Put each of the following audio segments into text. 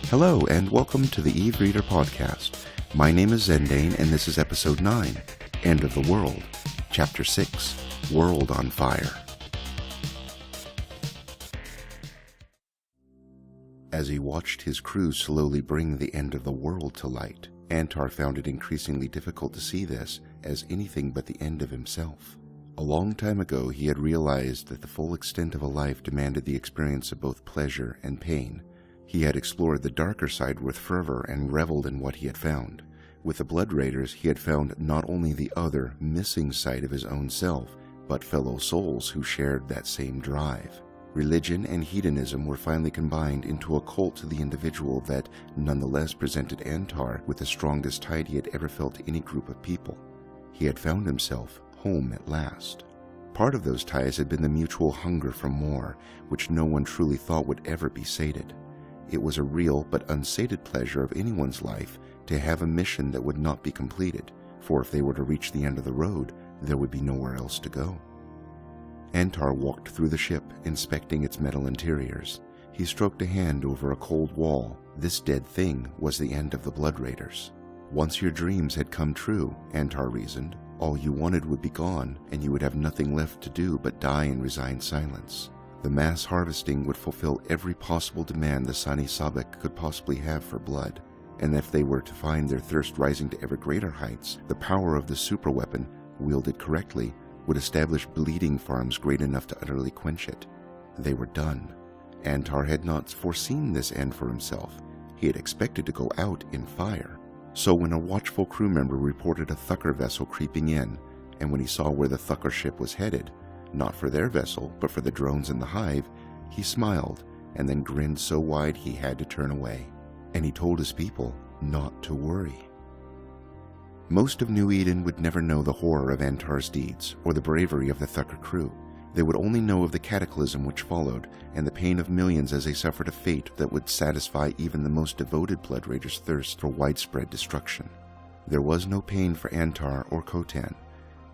Hello, and welcome to the Eve Reader Podcast. My name is Zendane, and this is Episode 9, End of the World, Chapter 6, World on Fire. As he watched his crew slowly bring the end of the world to light, Antar found it increasingly difficult to see this as anything but the end of himself. A long time ago, he had realized that the full extent of a life demanded the experience of both pleasure and pain. He had explored the darker side with fervor and reveled in what he had found. With the Blood Raiders, he had found not only the other, missing side of his own self, but fellow souls who shared that same drive. Religion and hedonism were finally combined into a cult to the individual that nonetheless presented Antar with the strongest tie he had ever felt to any group of people. He had found himself home at last. Part of those ties had been the mutual hunger for more, which no one truly thought would ever be sated. It was a real but unsated pleasure of anyone's life to have a mission that would not be completed, for if they were to reach the end of the road, there would be nowhere else to go. Antar walked through the ship, inspecting its metal interiors. He stroked a hand over a cold wall. This dead thing was the end of the Blood Raiders. Once your dreams had come true, Antar reasoned, all you wanted would be gone, and you would have nothing left to do but die in resigned silence. The mass harvesting would fulfill every possible demand the Sani Sabak could possibly have for blood, and if they were to find their thirst rising to ever greater heights, the power of the superweapon, wielded correctly, would establish bleeding farms great enough to utterly quench it. They were done. Antar had not foreseen this end for himself. He had expected to go out in fire. So when a watchful crew member reported a Thucker vessel creeping in, and when he saw where the Thucker ship was headed, not for their vessel, but for the drones in the hive, he smiled and then grinned so wide he had to turn away. And he told his people not to worry. Most of New Eden would never know the horror of Antar's deeds or the bravery of the Thucker crew. They would only know of the cataclysm which followed and the pain of millions as they suffered a fate that would satisfy even the most devoted Blood Raiders' thirst for widespread destruction. There was no pain for Antar or Khotan.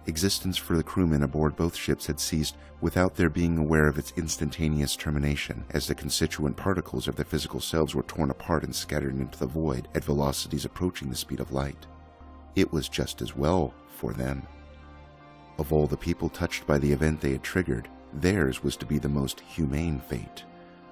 Existence for the crewmen aboard both ships had ceased without their being aware of its instantaneous termination, as the constituent particles of their physical selves were torn apart and scattered into the void at velocities approaching the speed of light. It was just as well for them. Of all the people touched by the event they had triggered, theirs was to be the most humane fate.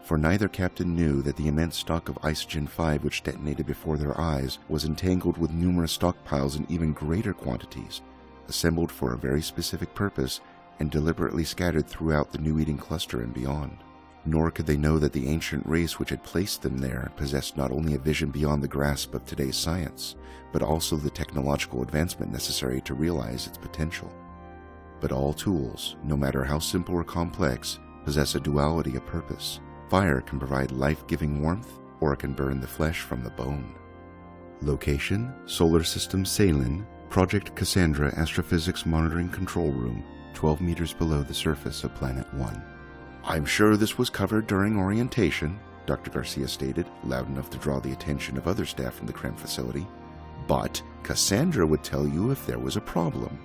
For neither captain knew that the immense stock of Isogen 5 which detonated before their eyes was entangled with numerous stockpiles in even greater quantities, assembled for a very specific purpose and deliberately scattered throughout the New Eden cluster and beyond. Nor could they know that the ancient race which had placed them there possessed not only a vision beyond the grasp of today's science, but also the technological advancement necessary to realize its potential. But all tools, no matter how simple or complex, possess a duality of purpose. Fire can provide life-giving warmth, or it can burn the flesh from the bone. Location: Solar System Salin, Project Cassandra Astrophysics Monitoring Control Room, 12 meters below the surface of Planet 1. "I'm sure this was covered during orientation," Dr. Garcia stated, loud enough to draw the attention of other staff from the CREM facility. "But Cassandra would tell you if there was a problem."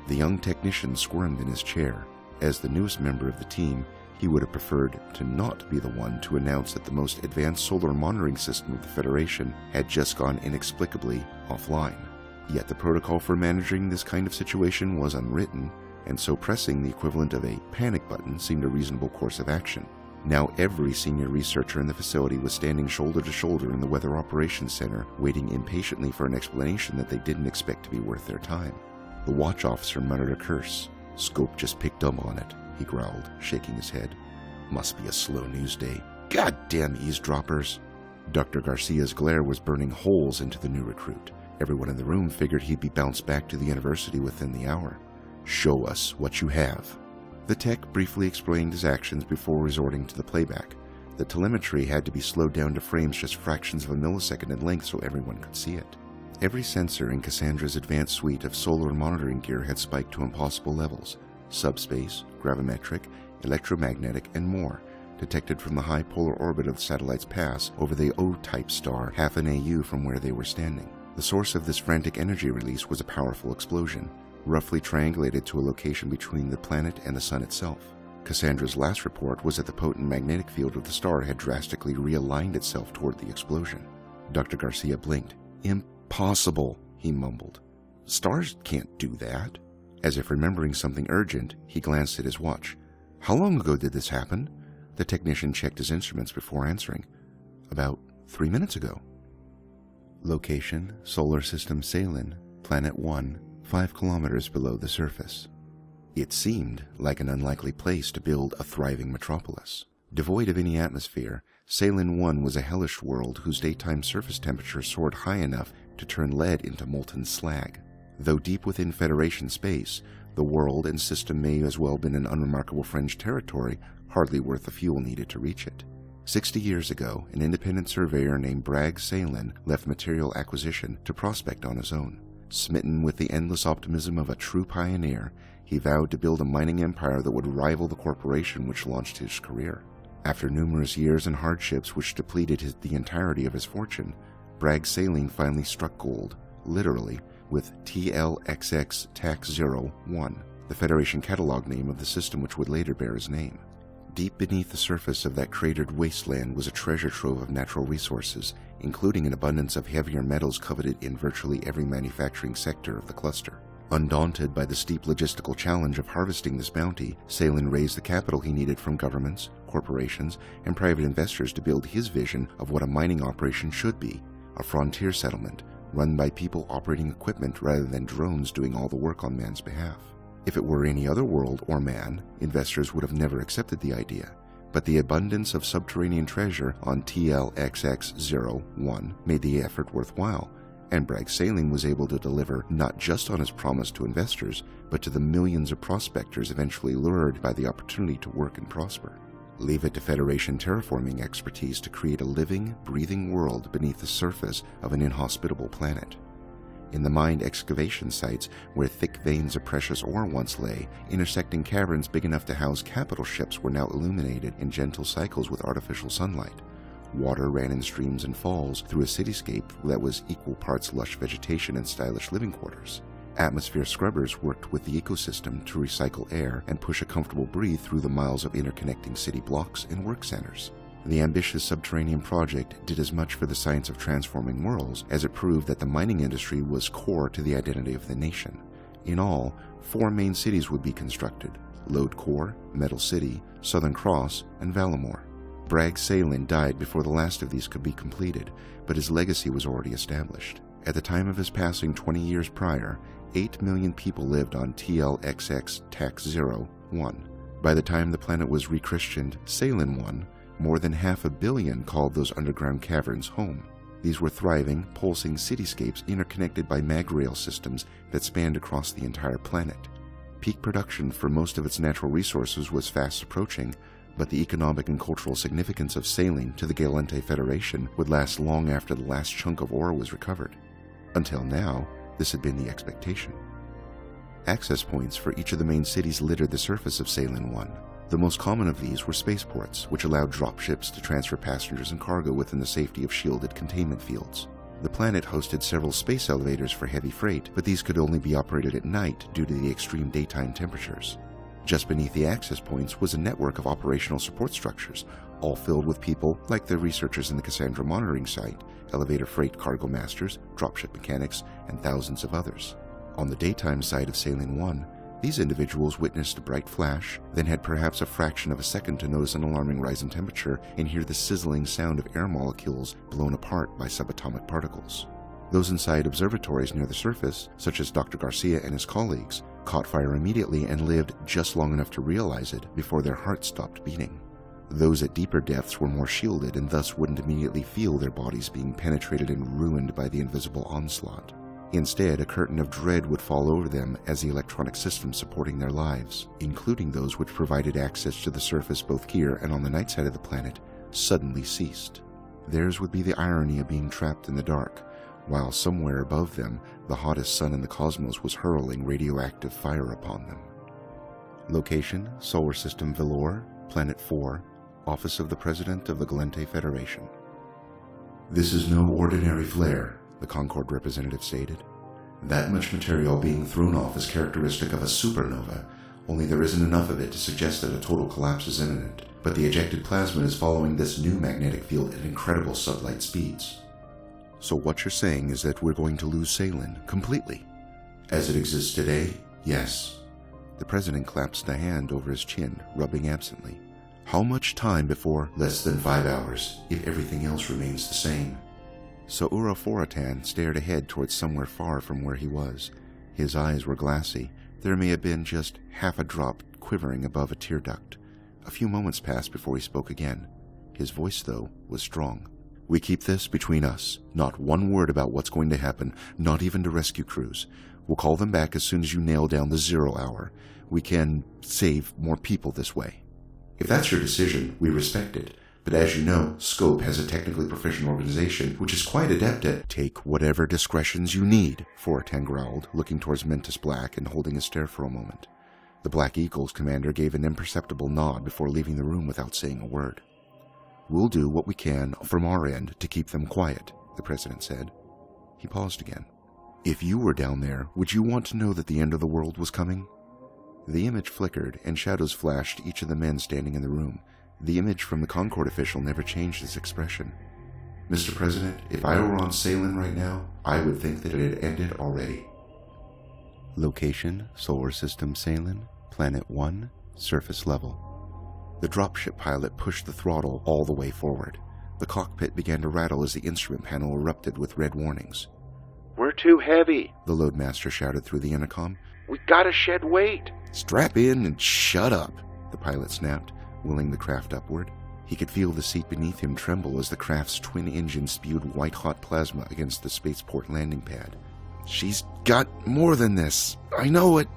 The young technician squirmed in his chair. As the newest member of the team, he would have preferred to not be the one to announce that the most advanced solar monitoring system of the Federation had just gone inexplicably offline. Yet the protocol for managing this kind of situation was unwritten, and so pressing the equivalent of a panic button seemed a reasonable course of action. Now every senior researcher in the facility was standing shoulder to shoulder in the Weather Operations Center, waiting impatiently for an explanation that they didn't expect to be worth their time. The watch officer muttered a curse. "Scope just picked up on it," he growled, shaking his head. "Must be a slow news day. Goddamn eavesdroppers." Dr. Garcia's glare was burning holes into the new recruit. Everyone in the room figured he'd be bounced back to the university within the hour. "Show us what you have." The tech briefly explained his actions before resorting to the playback. The telemetry had to be slowed down to frames just fractions of a millisecond in length so everyone could see it. Every sensor in Cassandra's advanced suite of solar monitoring gear had spiked to impossible levels: subspace, gravimetric, electromagnetic, and more, detected from the high polar orbit of the satellite's pass over the O-type star half an AU from where they were standing. The source of this frantic energy release was a powerful explosion, roughly triangulated to a location between the planet and the sun itself. Cassandra's last report was that the potent magnetic field of the star had drastically realigned itself toward the explosion. Dr. Garcia blinked. "Impossible," he mumbled. "Stars can't do that." As if remembering something urgent, he glanced at his watch. "How long ago did this happen?" The technician checked his instruments before answering. "About 3 minutes ago." Location: Solar System Salin, Planet 1, 5 kilometers below the surface. It seemed like an unlikely place to build a thriving metropolis. Devoid of any atmosphere, Salin 1 was a hellish world whose daytime surface temperature soared high enough to turn lead into molten slag. Though deep within Federation space, the world and system may as well have been an unremarkable fringe territory, hardly worth the fuel needed to reach it. 60 years ago, an independent surveyor named Bragg Salin left material acquisition to prospect on his own. Smitten with the endless optimism of a true pioneer, he vowed to build a mining empire that would rival the corporation which launched his career. After numerous years and hardships which depleted the entirety of his fortune, Bragg Salin finally struck gold, literally, with TLXX Tax 01, the Federation catalog name of the system which would later bear his name. Deep beneath the surface of that cratered wasteland was a treasure trove of natural resources, including an abundance of heavier metals coveted in virtually every manufacturing sector of the cluster. Undaunted by the steep logistical challenge of harvesting this bounty, Salin raised the capital he needed from governments, corporations, and private investors to build his vision of what a mining operation should be, a frontier settlement, run by people operating equipment rather than drones doing all the work on man's behalf. If it were any other world or man, investors would have never accepted the idea. But the abundance of subterranean treasure on TLXX01 made the effort worthwhile, and Bragg Salin was able to deliver not just on his promise to investors, but to the millions of prospectors eventually lured by the opportunity to work and prosper. Leave it to Federation terraforming expertise to create a living, breathing world beneath the surface of an inhospitable planet. In the mined excavation sites where thick veins of precious ore once lay, intersecting caverns big enough to house capital ships were now illuminated in gentle cycles with artificial sunlight. Water ran in streams and falls through a cityscape that was equal parts lush vegetation and stylish living quarters. Atmosphere scrubbers worked with the ecosystem to recycle air and push a comfortable breeze through the miles of interconnecting city blocks and work centers. The ambitious subterranean project did as much for the science of transforming worlds as it proved that the mining industry was core to the identity of the nation. In all, 4 main cities would be constructed: Lode Core, Metal City, Southern Cross, and Valamore. Bragg Salin died before the last of these could be completed, but his legacy was already established. At the time of his passing 20 years prior, 8 million people lived on TLXX Tax 01. By the time the planet was rechristened Salin 1, more than 500 million called those underground caverns home. These were thriving, pulsing cityscapes interconnected by mag-rail systems that spanned across the entire planet. Peak production for most of its natural resources was fast approaching, but the economic and cultural significance of Salin to the Gallente Federation would last long after the last chunk of ore was recovered. Until now, this had been the expectation. Access points for each of the main cities littered the surface of Salin 1. The most common of these were spaceports, which allowed dropships to transfer passengers and cargo within the safety of shielded containment fields. The planet hosted several space elevators for heavy freight, but these could only be operated at night due to the extreme daytime temperatures. Just beneath the access points was a network of operational support structures, all filled with people like the researchers in the Cassandra monitoring site, elevator freight cargo masters, dropship mechanics, and thousands of others. On the daytime side of Salin 1, these individuals witnessed a bright flash, then had perhaps a fraction of a second to notice an alarming rise in temperature and hear the sizzling sound of air molecules blown apart by subatomic particles. Those inside observatories near the surface, such as Dr. Garcia and his colleagues, caught fire immediately and lived just long enough to realize it before their hearts stopped beating. Those at deeper depths were more shielded and thus wouldn't immediately feel their bodies being penetrated and ruined by the invisible onslaught. Instead, a curtain of dread would fall over them as the electronic systems supporting their lives, including those which provided access to the surface both here and on the night side of the planet, suddenly ceased. Theirs would be the irony of being trapped in the dark, while somewhere above them, the hottest sun in the cosmos was hurling radioactive fire upon them. Location: Solar System Velour, Planet 4, Office of the President of the Gallente Federation. "This is no ordinary flare," the Concord representative stated. "That much material being thrown off is characteristic of a supernova, only there isn't enough of it to suggest that a total collapse is imminent. But the ejected plasma is following this new magnetic field at incredible sublight speeds. So what you're saying is that we're going to lose Salen completely? As it exists today, yes. The president clasped a hand over his chin, rubbing absently. How much time before? Less than 5 hours, if everything else remains the same. Saura Foratan stared ahead towards somewhere far from where he was. His eyes were glassy. There may have been just half a drop quivering above a tear duct. A few moments passed before he spoke again. His voice, though, was strong. We keep this between us. Not one word about what's going to happen, not even to rescue crews. We'll call them back as soon as you nail down the 0 hour. We can save more people this way. If that's your decision, we respect it. But as you know, Scope has a technically proficient organization which is quite adept at— Take whatever discretions you need, Foratan growled, looking towards Mentis Black and holding his stare for a moment. The Black Eagle's commander gave an imperceptible nod before leaving the room without saying a word. We'll do what we can from our end to keep them quiet, the president said. He paused again. If you were down there, would you want to know that the end of the world was coming? The image flickered, and shadows flashed each of the men standing in the room. The image from the Concord official never changed its expression. Mr. President, if I were on Salen right now, I would think that it had ended already. Location, Solar System Salen, Planet 1, surface level. The dropship pilot pushed the throttle all the way forward. The cockpit began to rattle as the instrument panel erupted with red warnings. We're too heavy, the loadmaster shouted through the intercom. We gotta shed weight. Strap in and shut up, the pilot snapped, wheeling the craft upward. He could feel the seat beneath him tremble as the craft's twin engine spewed white-hot plasma against the spaceport landing pad. She's got more than this. I know it.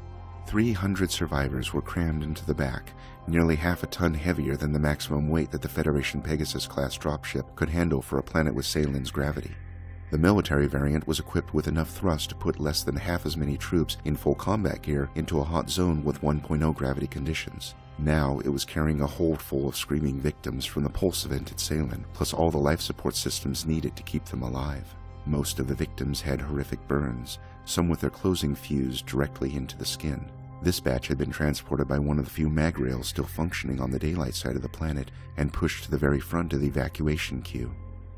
300 survivors were crammed into the back, nearly half a ton heavier than the maximum weight that the Federation Pegasus-class dropship could handle for a planet with Salen's gravity. The military variant was equipped with enough thrust to put less than half as many troops in full combat gear into a hot zone with 1.0 gravity conditions. Now it was carrying a hold full of screaming victims from the pulse event at Salen, plus all the life support systems needed to keep them alive. Most of the victims had horrific burns, some with their clothing fused directly into the skin. This batch had been transported by one of the few mag rails still functioning on the daylight side of the planet and pushed to the very front of the evacuation queue.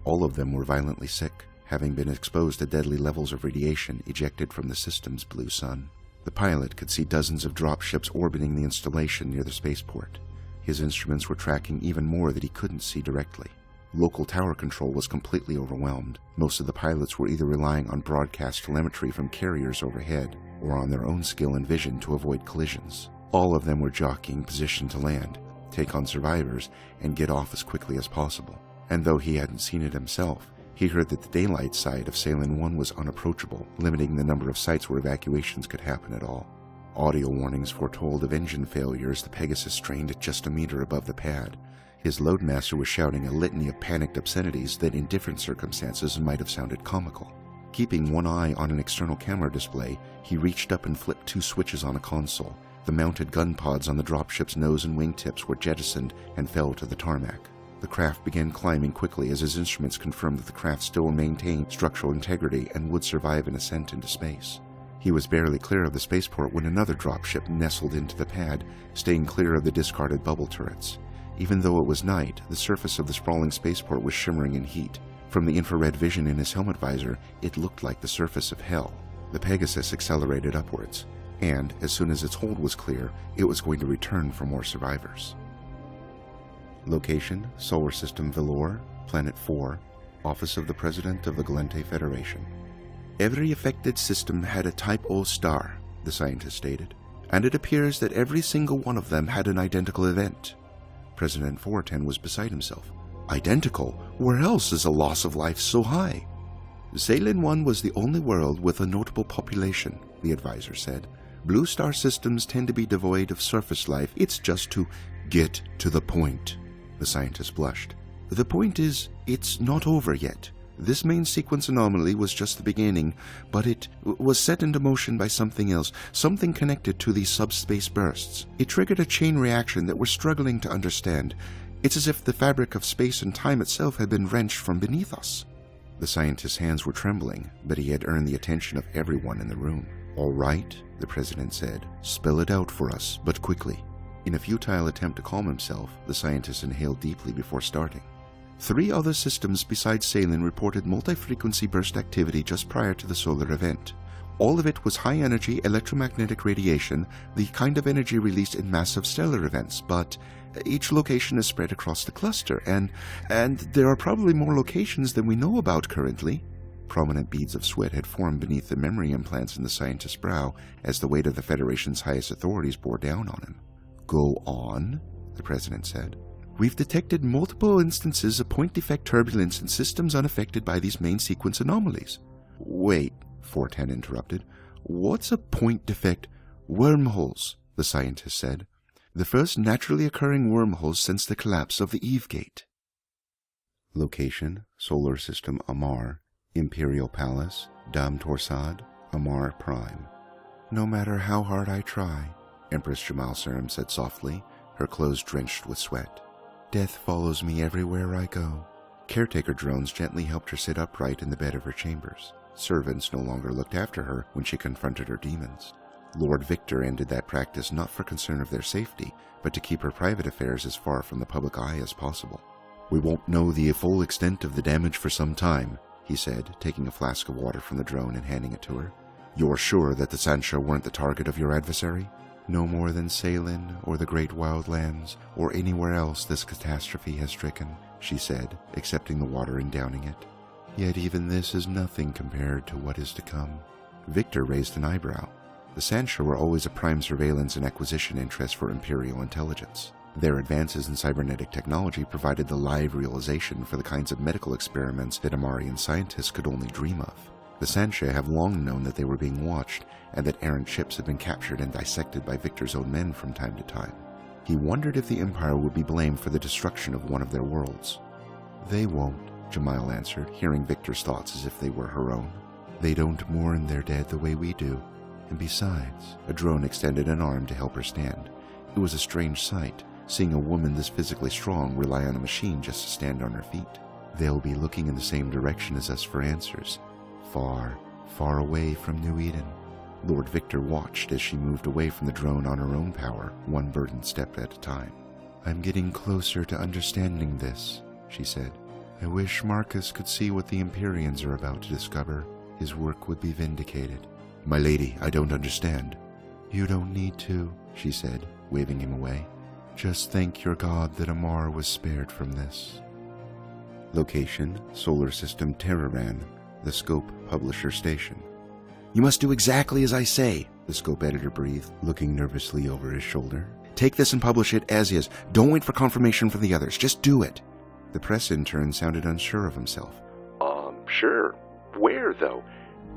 All of them were violently sick, having been exposed to deadly levels of radiation ejected from the system's blue sun. The pilot could see dozens of dropships orbiting the installation near the spaceport. His instruments were tracking even more that he couldn't see directly. Local tower control was completely overwhelmed. Most of the pilots were either relying on broadcast telemetry from carriers overhead or on their own skill and vision to avoid collisions. All of them were jockeying position to land, take on survivors, and get off as quickly as possible. And though he hadn't seen it himself, he heard that the daylight side of Salen 1 was unapproachable, limiting the number of sites where evacuations could happen at all. Audio warnings foretold of engine failure as the Pegasus strained at just a meter above the pad. His loadmaster was shouting a litany of panicked obscenities that in different circumstances might have sounded comical. Keeping one eye on an external camera display, he reached up and flipped 2 switches on a console. The mounted gun pods on the dropship's nose and wingtips were jettisoned and fell to the tarmac. The craft began climbing quickly as his instruments confirmed that the craft still maintained structural integrity and would survive an ascent into space. He was barely clear of the spaceport when another dropship nestled into the pad, staying clear of the discarded bubble turrets. Even though it was night, the surface of the sprawling spaceport was shimmering in heat. From the infrared vision in his helmet visor, it looked like the surface of hell. The Pegasus accelerated upwards, and as soon as its hold was clear, it was going to return for more survivors. Location, Solar System Velour, Planet 4, Office of the President of the Gallente Federation. Every affected system had a Type O star, the scientist stated, and it appears that every single one of them had an identical event. President Foratan was beside himself. Identical? Where else is the loss of life so high? Salen 1 was the only world with a notable population, the advisor said. Blue star systems tend to be devoid of surface life. It's just to get to the point. The scientist blushed. The point is, it's not over yet. This main sequence anomaly was just the beginning, but it was set into motion by something else, something connected to these subspace bursts. It triggered a chain reaction that we're struggling to understand. It's as if the fabric of space and time itself had been wrenched from beneath us. The scientist's hands were trembling, but he had earned the attention of everyone in the room. "All right," the president said. "Spell it out for us, but quickly." In a futile attempt to calm himself, the scientist inhaled deeply before starting. 3 other systems besides Salin reported multi-frequency burst activity just prior to the solar event. All of it was high-energy electromagnetic radiation, the kind of energy released in massive stellar events, but each location is spread across the cluster, and there are probably more locations than we know about currently. Prominent beads of sweat had formed beneath the memory implants in the scientist's brow as the weight of the Federation's highest authorities bore down on him. "Go on," the president said. "We've detected multiple instances of point defect turbulence in systems unaffected by these main sequence anomalies." "Wait," 410 interrupted. "What's a point defect?" "Wormholes," the scientist said. "The first naturally occurring wormholes since the collapse of the Eve Gate." Location: Solar System Amar, Imperial Palace, Dam Torsad, Amar Prime. "No matter how hard I try," Empress Jamal Serim said softly, her clothes drenched with sweat. "Death follows me everywhere I go." Caretaker drones gently helped her sit upright in the bed of her chambers. Servants no longer looked after her when she confronted her demons. Lord Victor ended that practice not for concern of their safety, but to keep her private affairs as far from the public eye as possible. "We won't know the full extent of the damage for some time," he said, taking a flask of water from the drone and handing it to her. "You're sure that the Sansha weren't the target of your adversary?" "No more than Salin, or the Great Wildlands, or anywhere else this catastrophe has stricken," she said, accepting the water and downing it. "Yet even this is nothing compared to what is to come." Victor raised an eyebrow. The Sansha were always a prime surveillance and acquisition interest for Imperial intelligence. Their advances in cybernetic technology provided the live realization for the kinds of medical experiments that Amarian scientists could only dream of. The Sansha have long known that they were being watched, and that errant ships had been captured and dissected by Victor's own men from time to time. He wondered if the Empire would be blamed for the destruction of one of their worlds. "They won't," Jamal answered, hearing Victor's thoughts as if they were her own. "They don't mourn their dead the way we do. And besides," a drone extended an arm to help her stand. It was a strange sight, seeing a woman this physically strong rely on a machine just to stand on her feet. "They'll be looking in the same direction as us for answers. Far, far away from New Eden." Lord Victor watched as she moved away from the drone on her own power, one burdened step at a time. "I'm getting closer to understanding this," she said. "I wish Marcus could see what the Empyreans are about to discover. His work would be vindicated." "My lady, I don't understand." "You don't need to," she said, waving him away. "Just thank your god that Amar was spared from this." Location: Solar System Terraran, the Scope Publisher Station. "You must do exactly as I say," the Scope editor breathed, looking nervously over his shoulder. "Take this and publish it as is. Don't wait for confirmation from the others. Just do it." The press intern sounded unsure of himself. Sure. Where, though?"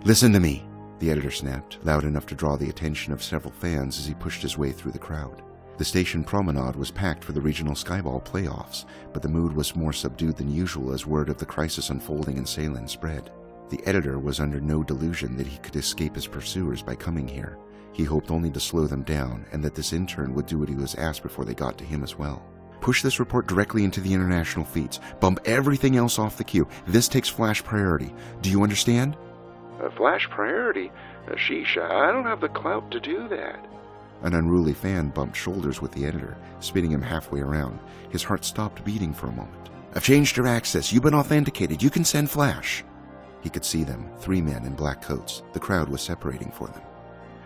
"Listen to me," the editor snapped, loud enough to draw the attention of several fans as he pushed his way through the crowd. The station promenade was packed for the regional skyball playoffs, but the mood was more subdued than usual as word of the crisis unfolding in Salin spread. The editor was under no delusion that he could escape his pursuers by coming here. He hoped only to slow them down, and that this intern would do what he was asked before they got to him as well. "Push this report directly into the international feeds. Bump everything else off the queue. This takes flash priority. Do you understand?" Flash priority? Sheesh, I don't have the clout to do that." An unruly fan bumped shoulders with the editor, spinning him halfway around. His heart stopped beating for a moment. "I've changed your access. You've been authenticated. You can send flash." He could see them, 3 men in black coats. The crowd was separating for them.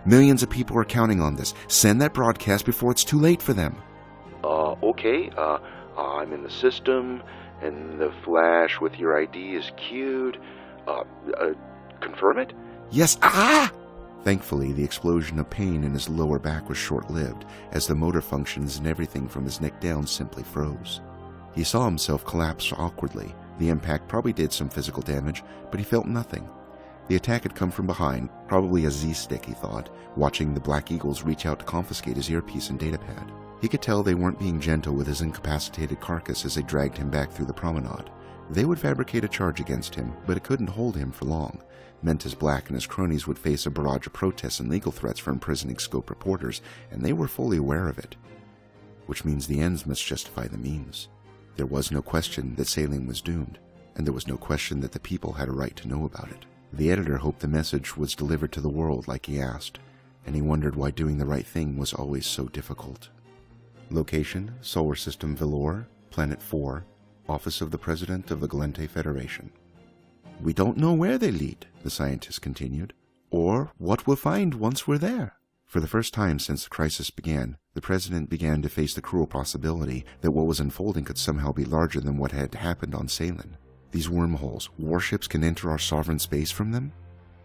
"Millions of people are counting on this. Send that broadcast before it's too late for them." Okay, I'm in the system, and the flash with your ID is queued. Confirm it?" "Yes, ah!" Thankfully, the explosion of pain in his lower back was short-lived, as the motor functions and everything from his neck down simply froze. He saw himself collapse awkwardly. The impact probably did some physical damage, but he felt nothing. The attack had come from behind, probably a Z-stick, he thought, watching the Black Eagles reach out to confiscate his earpiece and datapad. He could tell they weren't being gentle with his incapacitated carcass as they dragged him back through the promenade. They would fabricate a charge against him, but it couldn't hold him for long. Mentis Black and his cronies would face a barrage of protests and legal threats from imprisoning Scope reporters, and they were fully aware of it. Which means the ends must justify the means. There was no question that Salin was doomed, and there was no question that the people had a right to know about it. The editor hoped the message was delivered to the world like he asked, and he wondered why doing the right thing was always so difficult. Location, Solar System Vellore, Planet 4, Office of the President of the Gallente Federation. We don't know where they lead, the scientist continued, or what we'll find once we're there. For the first time since the crisis began, the President began to face the cruel possibility that what was unfolding could somehow be larger than what had happened on Seylan. These wormholes, warships can enter our sovereign space from them?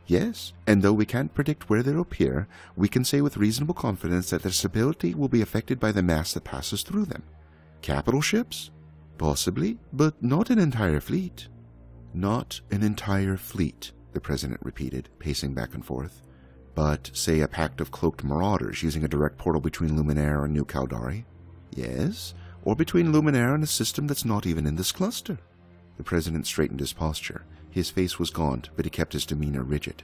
Yes, and though we can't predict where they'll appear, we can say with reasonable confidence that their stability will be affected by the mass that passes through them. Capital ships? Possibly, but not an entire fleet. Not an entire fleet, the President repeated, pacing back and forth. But, say, a pact of cloaked marauders using a direct portal between Luminaire and New Caldari? Yes, or between Luminaire and a system that's not even in this cluster. The President straightened his posture. His face was gaunt, but he kept his demeanor rigid.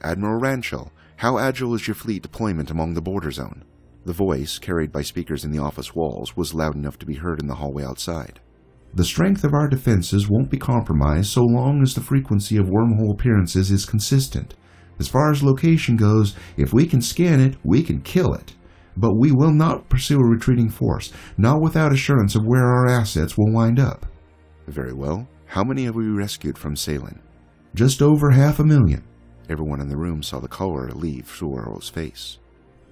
Admiral Ranchel, how agile is your fleet deployment among the border zone? The voice, carried by speakers in the office walls, was loud enough to be heard in the hallway outside. The strength of our defenses won't be compromised so long as the frequency of wormhole appearances is consistent. As far as location goes, if we can scan it, we can kill it. But we will not pursue a retreating force, not without assurance of where our assets will wind up. Very well. How many have we rescued from Seylan? Just over 500,000. Everyone in the room saw the color leave Suoro's face.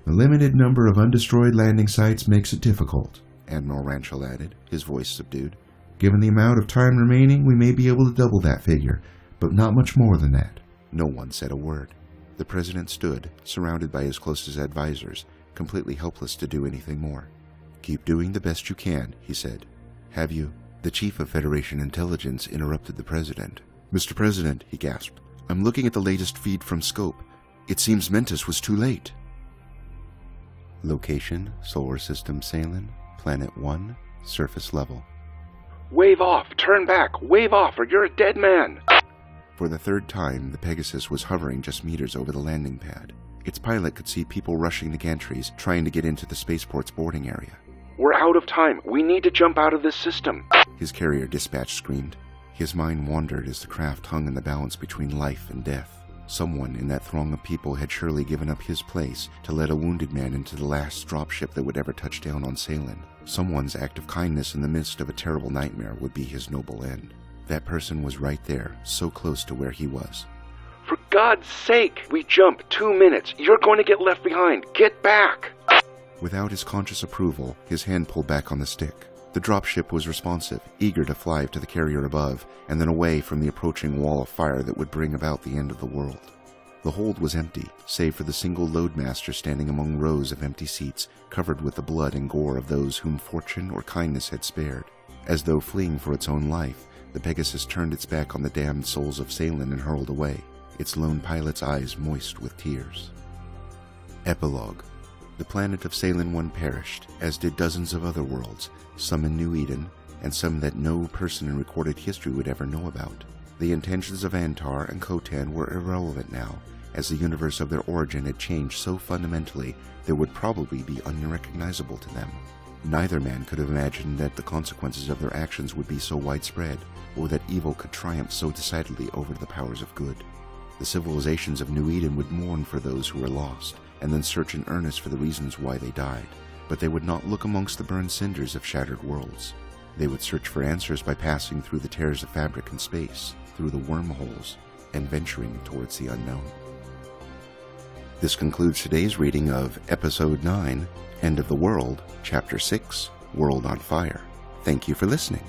A limited number of undestroyed landing sites makes it difficult, Admiral Ranchel added, his voice subdued. Given the amount of time remaining, we may be able to double that figure, but not much more than that. No one said a word. The President stood, surrounded by his closest advisors, completely helpless to do anything more. Keep doing the best you can, he said. Have you? The Chief of Federation Intelligence interrupted the President. Mr. President, he gasped, I'm looking at the latest feed from Scope. It seems Mentis was too late. Location, Solar System Seylan, Planet 1, surface level. Wave off! Turn back! Wave off or you're a dead man! For the third time, the Pegasus was hovering just meters over the landing pad. Its pilot could see people rushing the gantries, trying to get into the spaceport's boarding area. We're out of time. We need to jump out of this system. His carrier dispatch screamed. His mind wandered as the craft hung in the balance between life and death. Someone in that throng of people had surely given up his place to let a wounded man into the last dropship that would ever touch down on Seylan. Someone's act of kindness in the midst of a terrible nightmare would be his noble end. That person was right there, so close to where he was. For God's sake! We jump 2 minutes. You're going to get left behind. Get back! Without his conscious approval, his hand pulled back on the stick. The dropship was responsive, eager to fly to the carrier above, and then away from the approaching wall of fire that would bring about the end of the world. The hold was empty, save for the single loadmaster standing among rows of empty seats, covered with the blood and gore of those whom fortune or kindness had spared. As though fleeing for its own life, the Pegasus turned its back on the damned souls of Seylan and hurled away, its lone pilot's eyes moist with tears. Epilogue. The planet of Seylan 1 perished, as did dozens of other worlds, some in New Eden, and some that no person in recorded history would ever know about. The intentions of Antar and Khotan were irrelevant now, as the universe of their origin had changed so fundamentally they would probably be unrecognizable to them. Neither man could have imagined that the consequences of their actions would be so widespread, or that evil could triumph so decidedly over the powers of good. The civilizations of New Eden would mourn for those who were lost, and then search in earnest for the reasons why they died. But they would not look amongst the burned cinders of shattered worlds. They would search for answers by passing through the tears of fabric in space, through the wormholes, and venturing towards the unknown. This concludes today's reading of Episode 9, End of the World, Chapter 6, World on Fire. Thank you for listening.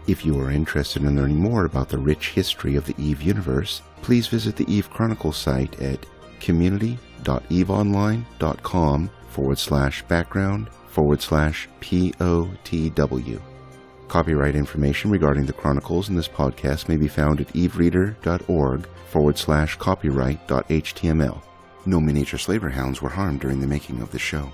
If you are interested in learning more about the rich history of the EVE universe, please visit the EVE Chronicles site at community.eveonline.com/background/POTW. Copyright information regarding the Chronicles in this podcast may be found at evereader.org/copyright.html. No miniature slaver hounds were harmed during the making of this show.